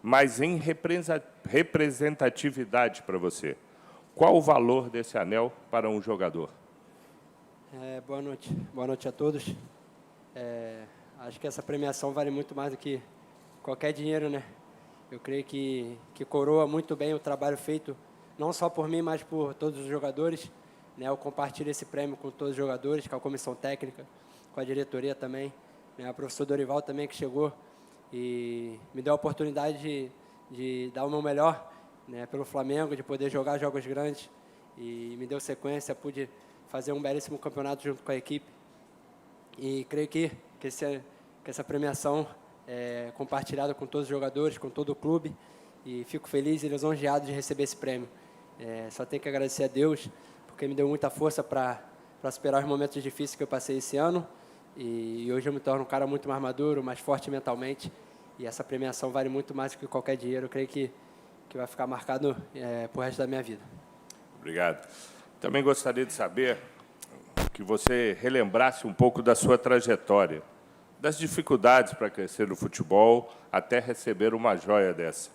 mas em representatividade para você. Qual o valor desse anel para um jogador? Boa noite a todos. Acho que essa premiação vale muito mais do que qualquer dinheiro, né? Eu creio que coroa muito bem o trabalho feito, não só por mim, mas por todos os jogadores. Né? Eu compartilho esse prêmio com todos os jogadores, com a comissão técnica, com a diretoria também, né? O professor Dorival também, que chegou e me deu a oportunidade de dar o meu melhor, né, pelo Flamengo, de poder jogar jogos grandes, e me deu sequência, pude fazer um belíssimo campeonato junto com a equipe. E creio que essa premiação é compartilhada com todos os jogadores, com todo o clube, e fico feliz e lisonjeado de receber esse prêmio. Só tenho que agradecer a Deus, porque me deu muita força para superar os momentos difíceis que eu passei esse ano, e hoje eu me torno um cara muito mais maduro, mais forte mentalmente, e essa premiação vale muito mais do que qualquer dinheiro. Eu creio que vai ficar marcado por resto da minha vida. Obrigado. Também gostaria de saber que você relembrasse um pouco da sua trajetória, das dificuldades para crescer no futebol até receber uma joia dessa.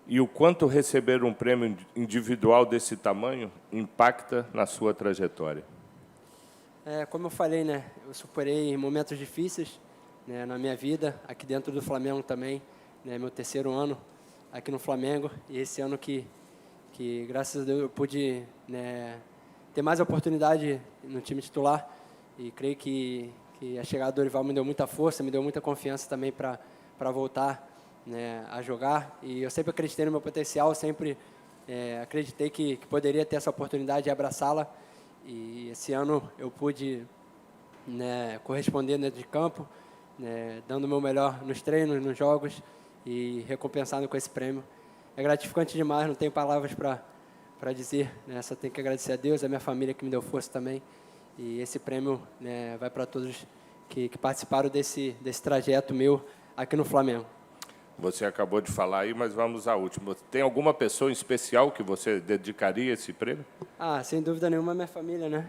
E o quanto receber um prêmio individual desse tamanho impacta na sua trajetória. Como eu falei, né, eu superei momentos difíceis, né, na minha vida, aqui dentro do Flamengo também, né, meu terceiro ano aqui no Flamengo, e esse ano que graças a Deus eu pude, né, ter mais oportunidade no time titular, e creio que a chegada do Dorival me deu muita força, me deu muita confiança também para voltar, né, a jogar, e eu sempre acreditei no meu potencial, sempre acreditei que poderia ter essa oportunidade de abraçá-la, e esse ano eu pude, né, corresponder dentro de campo, né, dando o meu melhor nos treinos, nos jogos, e recompensado com esse prêmio. É gratificante demais, não tenho palavras para dizer, né, só tenho que agradecer a Deus, a minha família que me deu força também, e esse prêmio, né, vai para todos que participaram desse trajeto meu aqui no Flamengo. Você acabou de falar aí, mas vamos à última. Tem alguma pessoa em especial que você dedicaria esse prêmio? Sem dúvida nenhuma, minha família, né?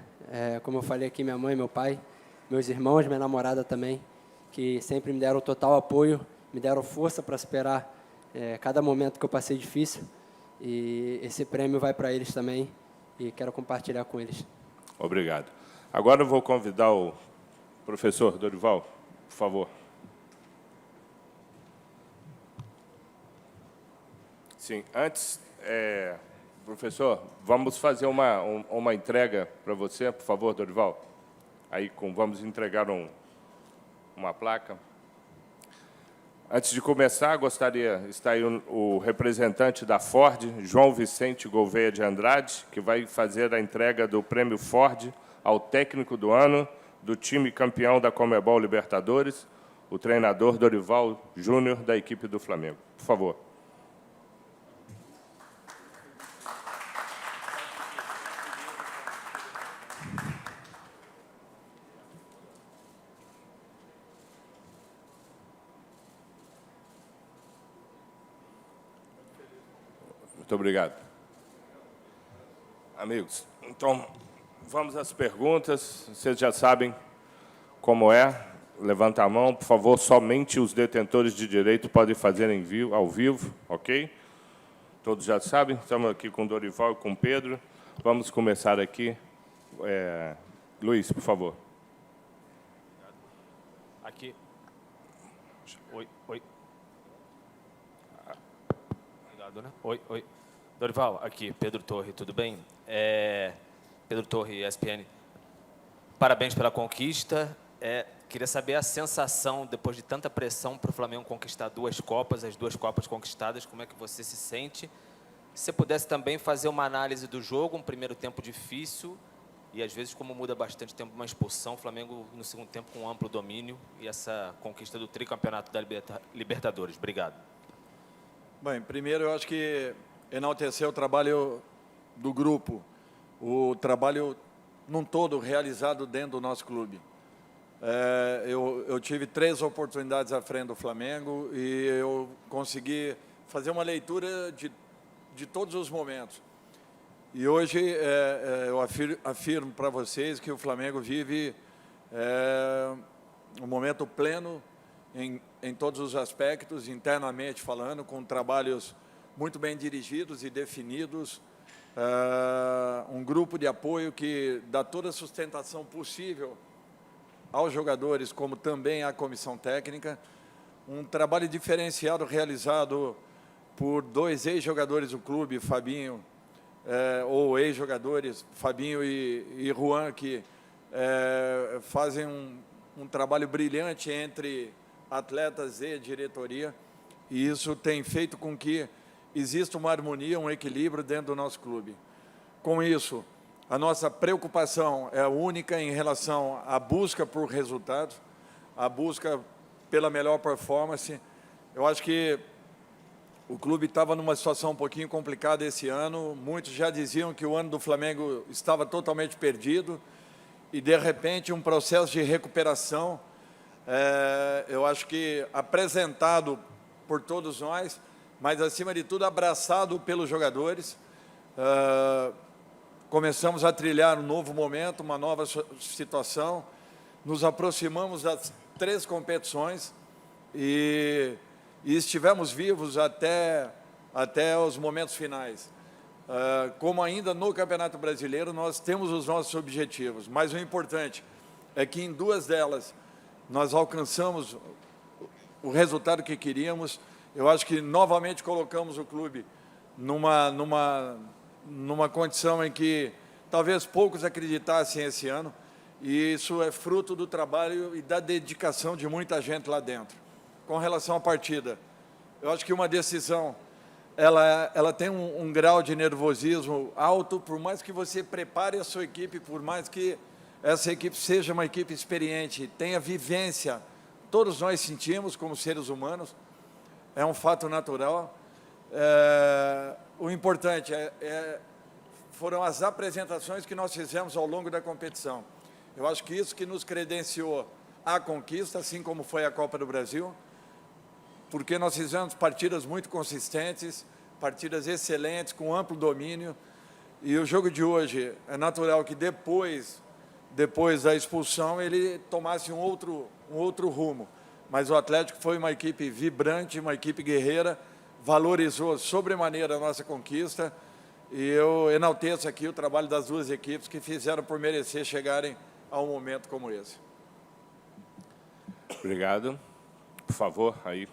Como eu falei aqui, minha mãe, meu pai, meus irmãos, minha namorada também, que sempre me deram total apoio, me deram força para superar cada momento que eu passei difícil. E esse prêmio vai para eles também, e quero compartilhar com eles. Obrigado. Agora eu vou convidar o professor Dorival, por favor. Sim, antes, professor, vamos fazer uma entrega para você, por favor, Dorival. Aí vamos entregar uma placa. Antes de começar, está aí o representante da Ford, João Vicente Gouveia de Andrade, que vai fazer a entrega do prêmio Ford ao técnico do ano do time campeão da Conmebol Libertadores, o treinador Dorival Júnior, da equipe do Flamengo. Por favor. Muito obrigado. Amigos, então, vamos às perguntas. Vocês já sabem como é. Levanta a mão, por favor. Somente os detentores de direito podem fazer ao vivo, ok? Todos já sabem. Estamos aqui com o Dorival e com o Pedro. Vamos começar aqui. Luiz, por favor. Aqui. Oi. Obrigado, né? Oi. Dorival, aqui, Pedro Torre, tudo bem? Pedro Torre, ESPN. Parabéns pela conquista. Queria saber a sensação, depois de tanta pressão para o Flamengo conquistar as 2 Copas conquistadas, como é que você se sente? Se você pudesse também fazer uma análise do jogo, um primeiro tempo difícil, e às vezes, como muda bastante tempo, uma expulsão, o Flamengo no segundo tempo com um amplo domínio, e essa conquista do tricampeonato da Libertadores. Obrigado. Bem, primeiro eu acho que enaltecer o trabalho do grupo, o trabalho num todo realizado dentro do nosso clube. Eu tive 3 oportunidades à frente do Flamengo e eu consegui fazer uma leitura de todos os momentos. E hoje eu afirmo para vocês que o Flamengo vive um momento pleno em todos os aspectos, internamente falando, com trabalhos muito bem dirigidos e definidos, um grupo de apoio que dá toda a sustentação possível aos jogadores, como também à comissão técnica, um trabalho diferenciado realizado por 2 ex-jogadores do clube, Fabinho, ou ex-jogadores, Fabinho e Juan, que fazem um trabalho brilhante entre atletas e diretoria, e isso tem feito com que exista uma harmonia, um equilíbrio dentro do nosso clube. Com isso, a nossa preocupação é única em relação à busca por resultados, a busca pela melhor performance. Eu acho que o clube estava numa situação um pouquinho complicada esse ano. Muitos já diziam que o ano do Flamengo estava totalmente perdido e, de repente, um processo de recuperação, eu acho que apresentado por todos nós, mas, acima de tudo, abraçado pelos jogadores. Começamos a trilhar um novo momento, uma nova situação, nos aproximamos das 3 competições e estivemos vivos até os momentos finais. Como ainda no Campeonato Brasileiro, nós temos os nossos objetivos, mas o importante é que em 2 delas nós alcançamos o resultado que queríamos. Eu acho que novamente colocamos o clube numa condição em que talvez poucos acreditassem esse ano, e isso é fruto do trabalho e da dedicação de muita gente lá dentro. Com relação à partida, eu acho que uma decisão, ela tem um grau de nervosismo alto, por mais que você prepare a sua equipe, por mais que essa equipe seja uma equipe experiente, tenha vivência, todos nós sentimos como seres humanos, é um fato natural. O importante foram as apresentações que nós fizemos ao longo da competição. Eu acho que isso que nos credenciou à conquista, assim como foi a Copa do Brasil, porque nós fizemos partidas muito consistentes, partidas excelentes, com amplo domínio, e o jogo de hoje é natural que depois da expulsão ele tomasse um outro rumo, mas o Atlético foi uma equipe vibrante, uma equipe guerreira, valorizou sobremaneira a nossa conquista, e eu enalteço aqui o trabalho das 2 equipes que fizeram por merecer chegarem a um momento como esse. Obrigado. Por favor, aí.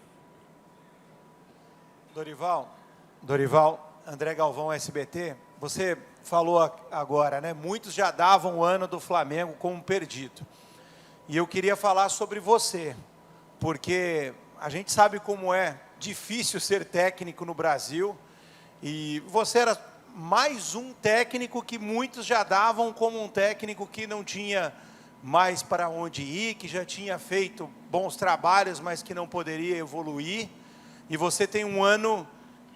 Dorival, André Galvão, SBT, você falou agora, né? Muitos já davam o ano do Flamengo como perdido. E eu queria falar sobre você, porque a gente sabe como é difícil ser técnico no Brasil, e você era mais um técnico que muitos já davam como um técnico que não tinha mais para onde ir, que já tinha feito bons trabalhos, mas que não poderia evoluir. E você tem um ano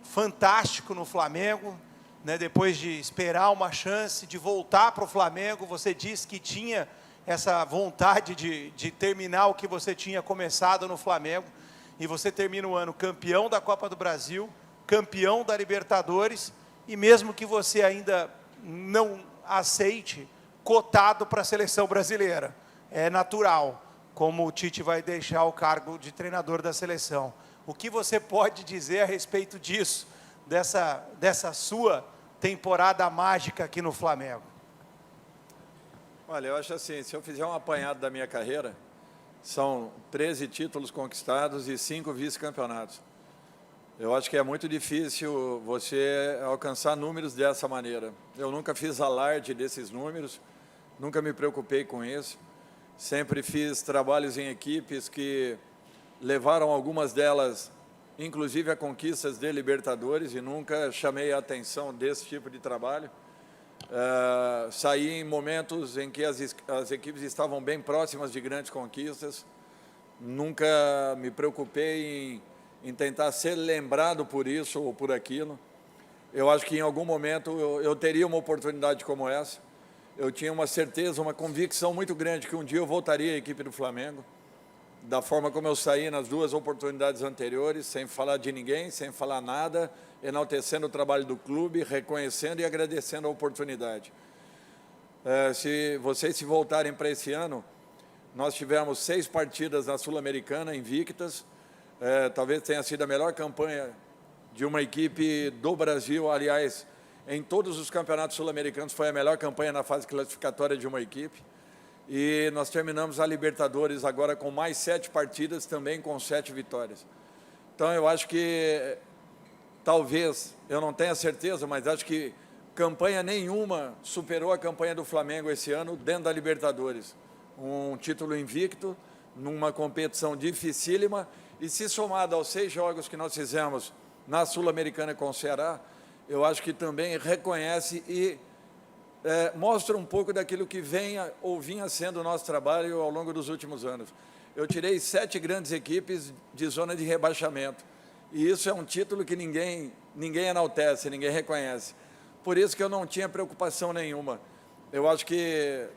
fantástico no Flamengo, né? Depois de esperar uma chance de voltar para o Flamengo, você disse que tinha essa vontade de terminar o que você tinha começado no Flamengo, e você termina o ano campeão da Copa do Brasil, campeão da Libertadores, e mesmo que você ainda não aceite, cotado para a seleção brasileira. É natural, como o Tite vai deixar o cargo de treinador da seleção. O que você pode dizer a respeito disso, dessa sua temporada mágica aqui no Flamengo? Olha, eu acho assim, se eu fizer um apanhado da minha carreira, são 13 títulos conquistados e 5 vice-campeonatos. Eu acho que é muito difícil você alcançar números dessa maneira. Eu nunca fiz alarde desses números, nunca me preocupei com isso. Sempre fiz trabalhos em equipes que levaram algumas delas, inclusive a conquistas de Libertadores, e nunca chamei a atenção desse tipo de trabalho. Saí em momentos em que as equipes estavam bem próximas de grandes conquistas. Nunca me preocupei em tentar ser lembrado por isso ou por aquilo. Eu acho que em algum momento eu teria uma oportunidade como essa. Eu tinha uma certeza, uma convicção muito grande que um dia eu voltaria à equipe do Flamengo, da forma como eu saí nas 2 oportunidades anteriores, sem falar de ninguém, sem falar nada, enaltecendo o trabalho do clube, reconhecendo e agradecendo a oportunidade. Se vocês se voltarem para esse ano, Nós tivemos 6 partidas na Sul-Americana, invictas. Talvez tenha sido a melhor campanha de uma equipe do Brasil. Aliás, em todos os campeonatos sul-americanos, foi a melhor campanha na fase classificatória de uma equipe. E nós terminamos a Libertadores agora com mais 7 partidas, também com 7 vitórias. Então, eu acho que, talvez, eu não tenha certeza, mas acho que campanha nenhuma superou a campanha do Flamengo esse ano dentro da Libertadores. Um título invicto, numa competição dificílima, e se somado aos 6 jogos que nós fizemos na Sul-Americana com o Ceará, eu acho que também reconhece e mostra um pouco daquilo que vinha sendo o nosso trabalho ao longo dos últimos anos. Eu tirei 7 grandes equipes de zona de rebaixamento, e isso é um título que ninguém enaltece, ninguém reconhece. Por isso que eu não tinha preocupação nenhuma. Eu acho que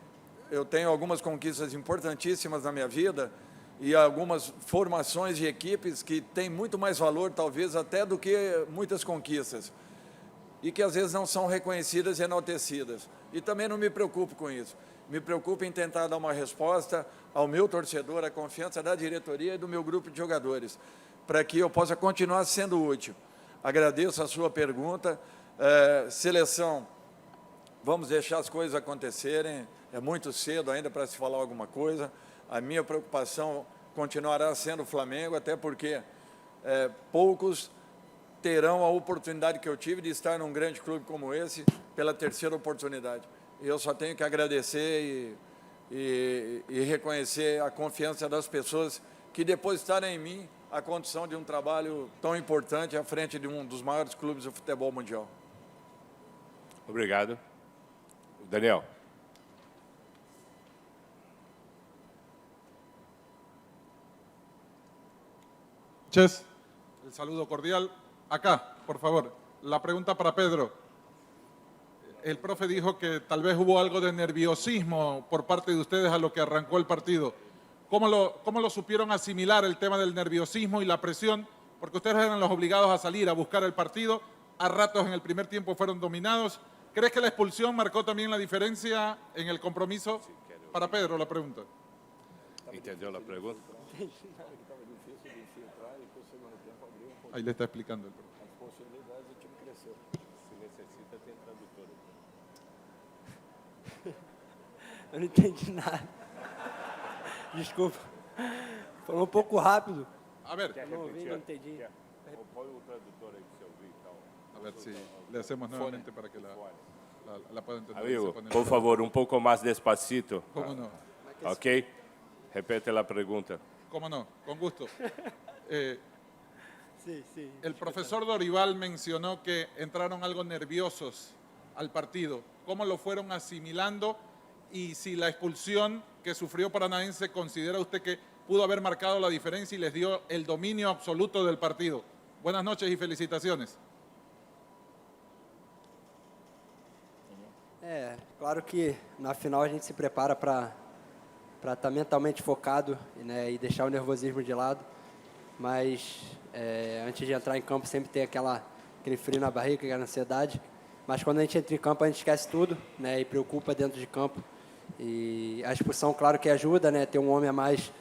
eu tenho algumas conquistas importantíssimas na minha vida e algumas formações de equipes que têm muito mais valor, talvez, até do que muitas conquistas, e que às vezes não são reconhecidas e enaltecidas. E também não me preocupo com isso. Me preocupo em tentar dar uma resposta ao meu torcedor, à confiança da diretoria e do meu grupo de jogadores, para que eu possa continuar sendo útil. Agradeço a sua pergunta. Seleção, vamos deixar as coisas acontecerem. É muito cedo ainda para se falar alguma coisa. A minha preocupação continuará sendo o Flamengo, até porque poucos terão a oportunidade que eu tive de estar num grande clube como esse pela 3ª oportunidade. Eu só tenho que agradecer e reconhecer a confiança das pessoas que depositaram em mim a condição de um trabalho tão importante à frente de um dos maiores clubes do futebol mundial. Obrigado. Daniel. Ches, el saludo cordial. Acá, por favor, la pregunta para Pedro. El profe dijo que tal vez hubo algo de nerviosismo por parte de ustedes a lo que arrancó el partido. ¿Cómo lo supieron asimilar el tema del nerviosismo y la presión? Porque ustedes eran los obligados a salir a buscar el partido. A ratos en el primer tiempo fueron dominados. ¿Crees que la expulsión marcó también la diferencia en el compromiso? Para Pedro, la pregunta. ¿Entendió la pregunta? Ahí le está explicando el profe. Eu não entendi nada. Desculpa. Falou um pouco rápido. A ver, Não ouvi, não entendi. Põe o tradutor aí para você ouvir, então. a ver si le hacemos nuevamente para que la pueda entender. Amigo, Se pone- por favor, un poco más despacito. ¿Cómo no? ¿Ok? Repete la pregunta. ¿Cómo no? Con gusto. Sim, sim. El profesor Dorival mencionó que entraron algo nerviosos al partido. ¿Cómo lo fueron asimilando? Y si la expulsión que sufrió Paranaense, ¿considera usted que pudo haber marcado la diferencia y les dio el dominio absoluto del partido? Buenas noches y felicitaciones. Claro que na final a gente se prepara para estar mentalmente focado, né, e deixar o nervosismo de lado. Mas antes de entrar em campo sempre tem aquele frio na barriga, aquela ansiedade. Mas quando a gente entra em campo a gente esquece tudo, né, e preocupa dentro de campo. E a expulsão, claro que ajuda, né, ter um homem a mais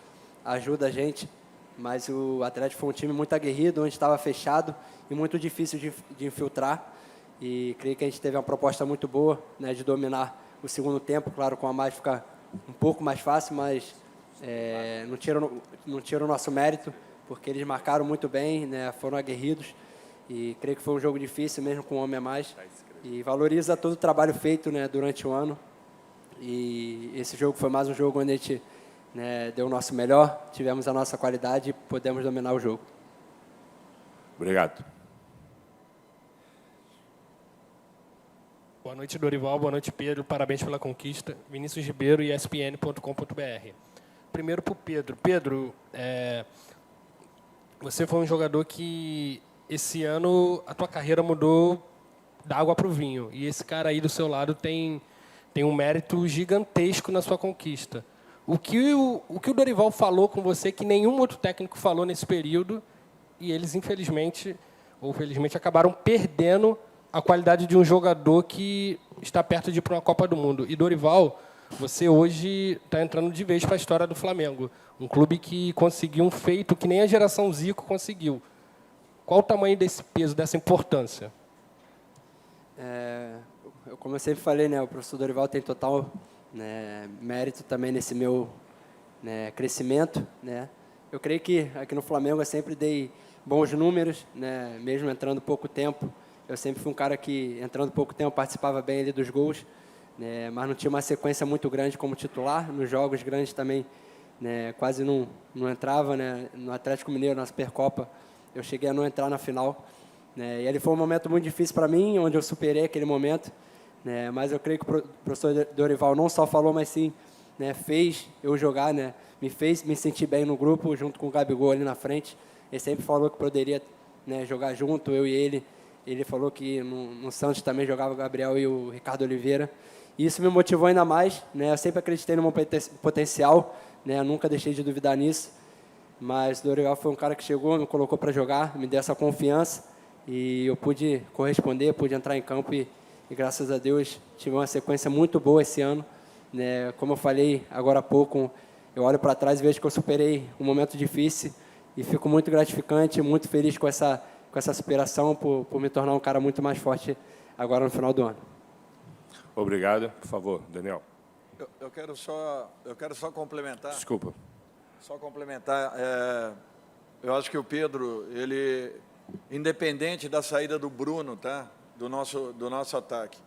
ajuda a gente. Mas o Atlético foi um time muito aguerrido, onde estava fechado e muito difícil de infiltrar. E creio que a gente teve uma proposta muito boa, né, de dominar o segundo tempo. Claro, com a mais fica um pouco mais fácil, mas não tira o nosso mérito, porque eles marcaram muito bem, né, foram aguerridos. E creio que foi um jogo difícil, mesmo com um homem a mais. E valoriza todo o trabalho feito, né, durante o ano. E esse jogo foi mais um jogo onde a gente, né, deu o nosso melhor, tivemos a nossa qualidade e podemos dominar o jogo. Obrigado. Boa noite, Dorival. Boa noite, Pedro. Parabéns pela conquista. Vinícius Ribeiro, ESPN.com.br. Primeiro para o Pedro. Pedro, você foi um jogador que esse ano a tua carreira mudou da água para o vinho. E esse cara aí do seu lado tem um mérito gigantesco na sua conquista. O que o Dorival falou com você que nenhum outro técnico falou nesse período, e eles, infelizmente ou felizmente, acabaram perdendo a qualidade de um jogador que está perto de ir para uma Copa do Mundo. E, Dorival, Você hoje está entrando de vez para a história do Flamengo. Um clube que conseguiu um feito que nem a geração Zico conseguiu. Qual o tamanho desse peso, dessa importância? Como eu sempre falei, né, o professor Dorival tem total, né, mérito também nesse meu, né, crescimento, né. Eu creio que aqui no Flamengo eu sempre dei bons números, né, mesmo entrando pouco tempo. Eu sempre fui um cara que, entrando pouco tempo, participava bem ali dos gols, né, mas não tinha uma sequência muito grande como titular. Nos jogos grandes também, né, quase não entrava, né. No Atlético Mineiro, na Supercopa, eu cheguei a não entrar na final, né, e ele foi um momento muito difícil para mim, onde eu superei aquele momento, né, mas eu creio que o professor Dorival não só falou, mas sim, né, fez eu jogar, né, me fez me sentir bem no grupo, junto com o Gabigol ali na frente. Ele sempre falou que poderia, né, jogar junto, eu e ele. Ele falou que no Santos também jogava o Gabriel e o Ricardo Oliveira. E isso me motivou ainda mais, né, eu sempre acreditei no meu potencial, né, eu nunca deixei de duvidar nisso. Mas o Dorival foi um cara que chegou, me colocou para jogar, me deu essa confiança e eu pude corresponder, pude entrar em campo e graças a Deus tive uma sequência muito boa esse ano, né? Como eu falei agora há pouco, eu olho para trás e vejo que eu superei um momento difícil e fico muito gratificante, muito feliz com essa superação por me tornar um cara muito mais forte agora no final do ano. Obrigado. Por favor, Daniel. Eu quero só complementar. Desculpa. Só complementar, eu acho que o Pedro, ele, independente da saída do Bruno, tá, do nosso ataque,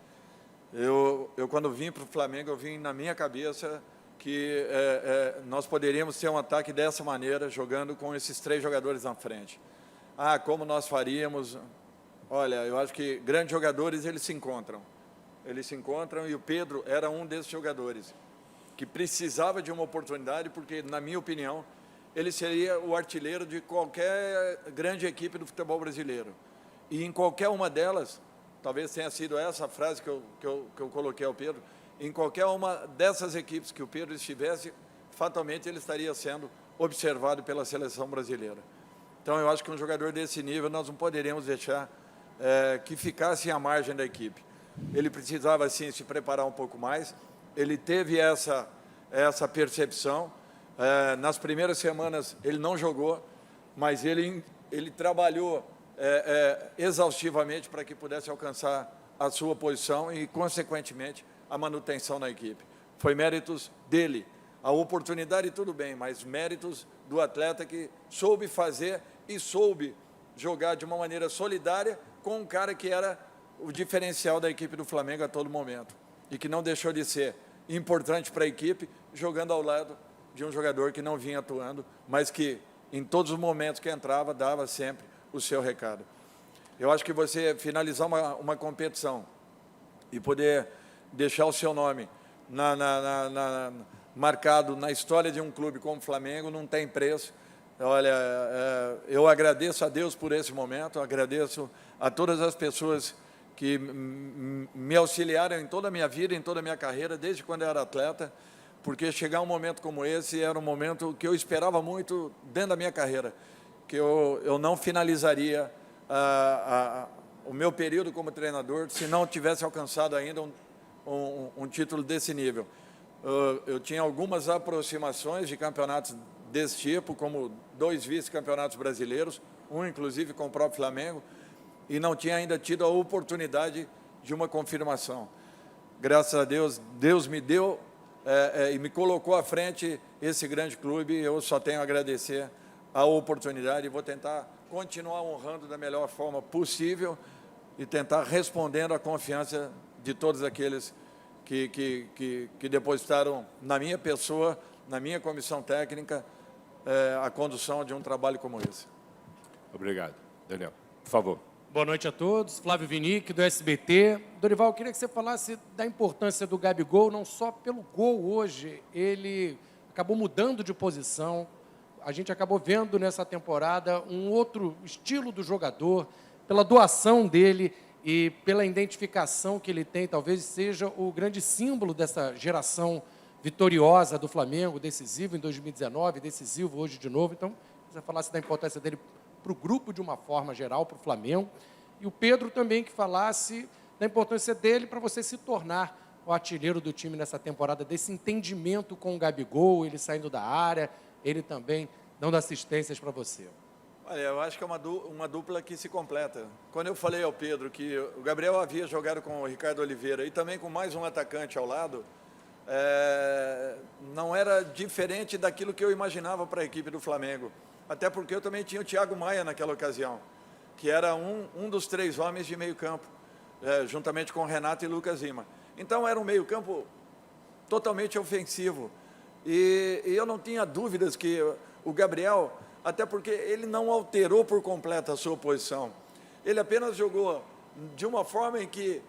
eu quando vim para o Flamengo, eu vim na minha cabeça que nós poderíamos ter um ataque dessa maneira, jogando com esses 3 jogadores na frente. Ah, como nós faríamos? Olha, eu acho que grandes jogadores, eles se encontram e o Pedro era um desses jogadores que precisava de uma oportunidade, porque, na minha opinião, ele seria o artilheiro de qualquer grande equipe do futebol brasileiro. E em qualquer uma delas, talvez tenha sido essa a frase que eu coloquei ao Pedro, em qualquer uma dessas equipes que o Pedro estivesse, fatalmente ele estaria sendo observado pela seleção brasileira. Então, eu acho que um jogador desse nível nós não poderíamos deixar que ficasse à margem da equipe. Ele precisava, sim, se preparar um pouco mais. Ele teve essa percepção. Nas primeiras semanas ele não jogou, mas ele trabalhou exaustivamente para que pudesse alcançar a sua posição e, consequentemente, a manutenção na equipe. Foi méritos dele. A oportunidade, tudo bem, mas méritos do atleta que soube fazer e soube jogar de uma maneira solidária com um cara que era o diferencial da equipe do Flamengo a todo momento e que não deixou de ser importante para a equipe, jogando ao lado de um jogador que não vinha atuando, mas que, em todos os momentos que entrava, dava sempre o seu recado. Eu acho que você finalizar uma competição e poder deixar o seu nome marcado na história de um clube como o Flamengo não tem preço. Olha, eu agradeço a Deus por esse momento, agradeço a todas as pessoas que me auxiliaram em toda a minha vida, em toda a minha carreira, desde quando eu era atleta, porque chegar um momento como esse era um momento que eu esperava muito dentro da minha carreira, que eu não finalizaria o meu período como treinador se não tivesse alcançado ainda um título desse nível. Eu tinha algumas aproximações de campeonatos desse tipo, como 2 vice-campeonatos brasileiros, um inclusive com o próprio Flamengo, e não tinha ainda tido a oportunidade de uma confirmação. Graças a Deus, Deus me deu e me colocou à frente esse grande clube. Eu só tenho a agradecer a oportunidade e vou tentar continuar honrando da melhor forma possível e tentar respondendo à confiança de todos aqueles que depositaram na minha pessoa, na minha comissão técnica, a condução de um trabalho como esse. Obrigado. Daniel, por favor. Boa noite a todos. Flávio Vinick, do SBT. Dorival, eu queria que você falasse da importância do Gabigol, não só pelo gol hoje. Ele acabou mudando de posição. A gente acabou vendo nessa temporada um outro estilo do jogador, pela doação dele e pela identificação que ele tem. Talvez seja o grande símbolo dessa geração vitoriosa do Flamengo, decisivo em 2019, decisivo hoje de novo. Então, se você falasse da importância dele para o grupo de uma forma geral, para o Flamengo. E o Pedro também que falasse da importância dele para você se tornar o artilheiro do time nessa temporada, desse entendimento com o Gabigol, ele saindo da área, ele também dando assistências para você? Olha, eu acho que é uma dupla que se completa. Quando eu falei ao Pedro que o Gabriel havia jogado com o Ricardo Oliveira e também com mais um atacante ao lado, não era diferente daquilo que eu imaginava para a equipe do Flamengo. Até porque eu também tinha o Thiago Maia naquela ocasião, que era um dos 3 homens de meio campo, juntamente com Renato e Lucas Lima. Então era um meio campo totalmente ofensivo. E eu não tinha dúvidas que o Gabriel, até porque ele não alterou por completo a sua posição. Ele apenas jogou de uma forma em que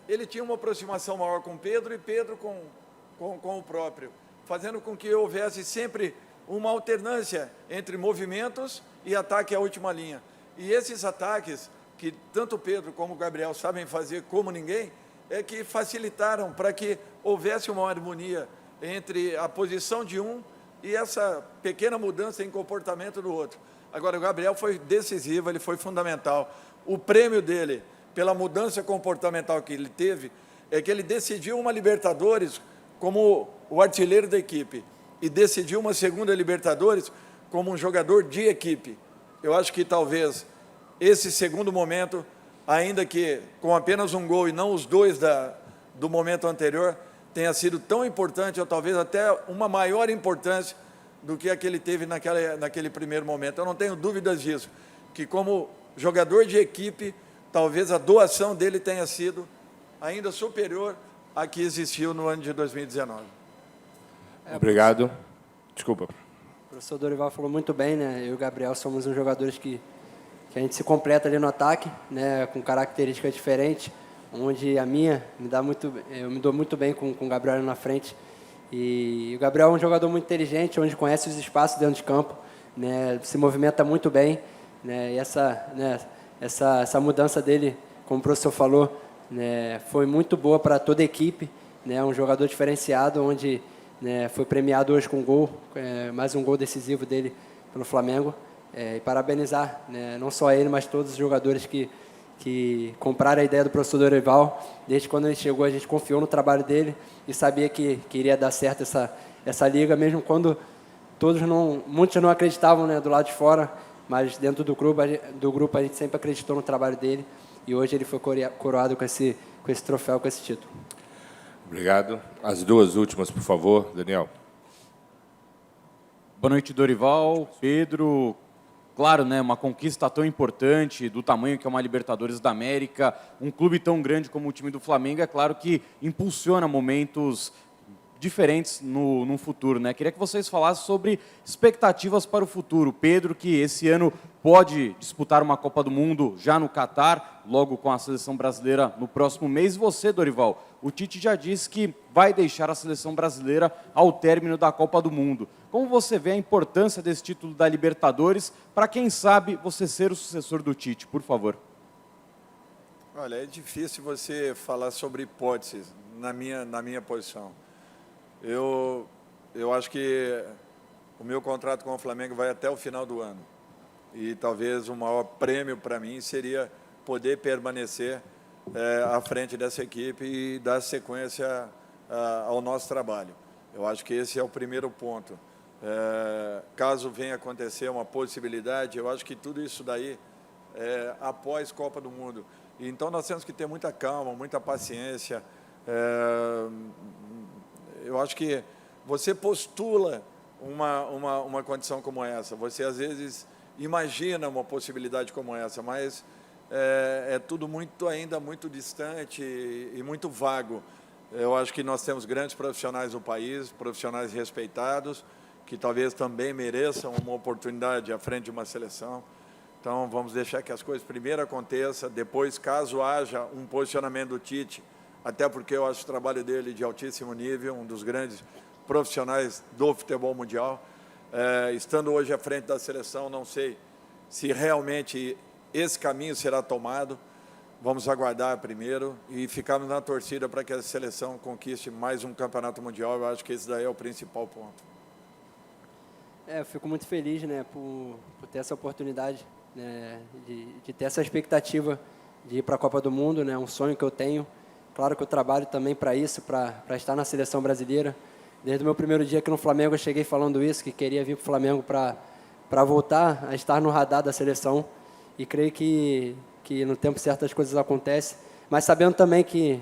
ele tinha uma aproximação maior com Pedro e Pedro com o próprio, fazendo com que houvesse sempre uma alternância entre movimentos e ataque à última linha. E esses ataques, que tanto Pedro como o Gabriel sabem fazer como ninguém, é que facilitaram para que houvesse uma harmonia entre a posição de um e essa pequena mudança em comportamento do outro. Agora, o Gabriel foi decisivo, ele foi fundamental. O prêmio dele, pela mudança comportamental que ele teve, é que ele decidiu uma Libertadores como o artilheiro da equipe e decidiu uma segunda Libertadores como um jogador de equipe. Eu acho que talvez esse segundo momento, ainda que com apenas um gol e não os 2 do momento anterior, tenha sido tão importante, ou talvez até uma maior importância do que a que ele teve naquele primeiro momento. Eu não tenho dúvidas disso, que como jogador de equipe, talvez a doação dele tenha sido ainda superior à que existiu no ano de 2019. Obrigado. Desculpa. O professor Dorival falou muito bem, né? Eu e o Gabriel somos uns jogadores que a gente se completa ali no ataque, né? Com características diferentes, onde a minha eu me dou muito bem com o Gabriel na frente. E o Gabriel é um jogador muito inteligente, onde conhece os espaços dentro de campo, né? Se movimenta muito bem, né? E essa mudança dele, como o professor falou, né? Foi muito boa para toda a equipe, né? Um jogador diferenciado, onde, né, foi premiado hoje com um gol, mais um gol decisivo dele pelo Flamengo. E parabenizar, né, não só ele, mas todos os jogadores que compraram a ideia do professor Dorival. Desde quando ele chegou, a gente confiou no trabalho dele e sabia que iria dar certo essa liga, mesmo quando muitos não acreditavam, né, do lado de fora, mas dentro do grupo a gente sempre acreditou no trabalho dele e hoje ele foi coroado com esse troféu, com esse título. Obrigado. As 2 últimas, por favor, Daniel. Boa noite, Dorival, Pedro. Claro, né, uma conquista tão importante, do tamanho que é uma Libertadores da América, um clube tão grande como o time do Flamengo, é claro que impulsiona momentos diferentes no futuro, né? Queria que vocês falassem sobre expectativas para o futuro. Pedro, que esse ano pode disputar uma Copa do Mundo já no Catar, logo com a seleção brasileira no próximo mês. E você, Dorival, o Tite já disse que vai deixar a seleção brasileira ao término da Copa do Mundo. Como você vê a importância desse título da Libertadores para, quem sabe, você ser o sucessor do Tite, por favor? Olha, é difícil você falar sobre hipóteses na minha posição. Eu acho que o meu contrato com o Flamengo vai até o final do ano. E talvez o maior prêmio para mim seria poder permanecer à frente dessa equipe e dar sequência ao nosso trabalho. Eu acho que esse é o primeiro ponto. Caso venha acontecer uma possibilidade, eu acho que tudo isso daí é após Copa do Mundo. E então nós temos que ter muita calma, muita paciência. Eu acho que você postula uma condição como essa, você às vezes imagina uma possibilidade como essa, mas é tudo ainda muito distante e muito vago. Eu acho que nós temos grandes profissionais no país, profissionais respeitados, que talvez também mereçam uma oportunidade à frente de uma seleção. Então, vamos deixar que as coisas primeiro aconteçam, depois, caso haja um posicionamento do Tite, até porque eu acho o trabalho dele de altíssimo nível, um dos grandes profissionais do futebol mundial. Estando hoje à frente da seleção, não sei se realmente esse caminho será tomado. Vamos aguardar primeiro e ficarmos na torcida para que a seleção conquiste mais um campeonato mundial. Eu acho que esse daí é o principal ponto. Eu fico muito feliz, né, por ter essa oportunidade, né, de ter essa expectativa de ir para a Copa do Mundo, né, um sonho que eu tenho. Claro que eu trabalho também para isso, para estar na seleção brasileira. Desde o meu primeiro dia aqui no Flamengo, eu cheguei falando isso, que queria vir para o Flamengo para voltar a estar no radar da seleção. E creio que no tempo certo as coisas acontecem. Mas sabendo também que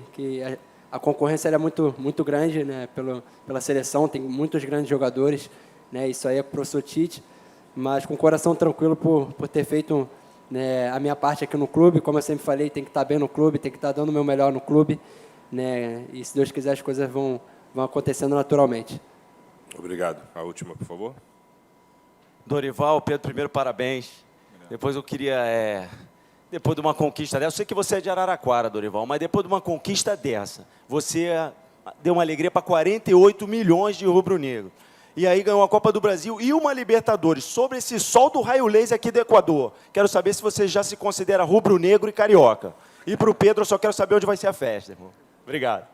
a concorrência é muito grande, né, pela seleção, tem muitos grandes jogadores, né, isso aí é para o professor Tite, mas com o coração tranquilo por ter feito, né, a minha parte aqui no clube. Como eu sempre falei, tem que estar bem no clube, tem que estar dando o meu melhor no clube, né, e se Deus quiser as coisas vão acontecendo naturalmente. Obrigado. A última, por favor. Dorival, Pedro, primeiro parabéns. Depois eu queria, depois de uma conquista dessa, eu sei que você é de Araraquara, Dorival, mas depois de uma conquista dessa, você deu uma alegria para 48 milhões de rubro-negro. E aí ganhou a Copa do Brasil e uma Libertadores. Sobre esse sol do raio laser aqui do Equador, quero saber se você já se considera rubro-negro e carioca. E para o Pedro, eu só quero saber onde vai ser a festa, irmão. Obrigado.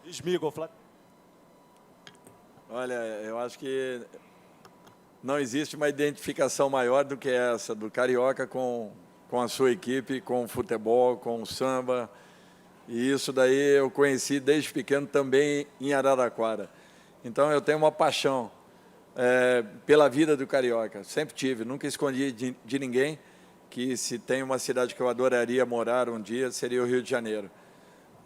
Esmigo, Flávio. Olha, eu acho que não existe uma identificação maior do que essa, do carioca com a sua equipe, com o futebol, com o samba. E isso daí eu conheci desde pequeno também em Araraquara. Então eu tenho uma paixão pela vida do carioca. Sempre tive, nunca escondi de ninguém que se tem uma cidade que eu adoraria morar um dia, seria o Rio de Janeiro.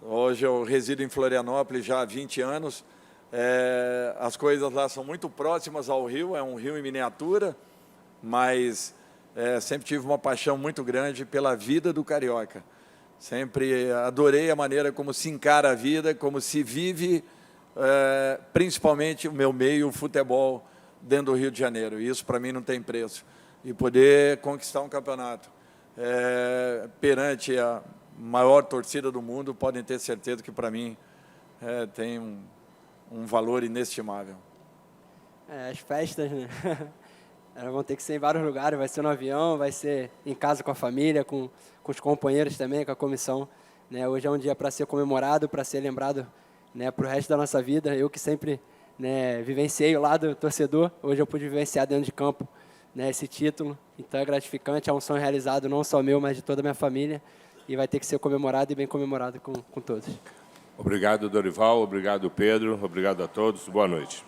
Hoje eu resido em Florianópolis já há 20 anos. As coisas lá são muito próximas ao rio, é um rio em miniatura, mas sempre tive uma paixão muito grande pela vida do carioca. Sempre adorei a maneira como se encara a vida, como se vive, principalmente o meu meio, o futebol, dentro do Rio de Janeiro. Isso, para mim, não tem preço. E poder conquistar um campeonato perante a maior torcida do mundo, podem ter certeza que, para mim, tem um valor inestimável. As festas, né? Elas vão ter que ser em vários lugares, vai ser no avião, vai ser em casa com a família, com os companheiros também, com a comissão. Né? Hoje é um dia para ser comemorado, para ser lembrado, né, para o resto da nossa vida. Eu que sempre, né, vivenciei o lado torcedor, hoje eu pude vivenciar dentro de campo, né, esse título. Então é gratificante, é um sonho realizado não só meu, mas de toda a minha família. E vai ter que ser comemorado e bem comemorado com todos. Obrigado, Dorival. Obrigado, Pedro. Obrigado a todos. Boa noite.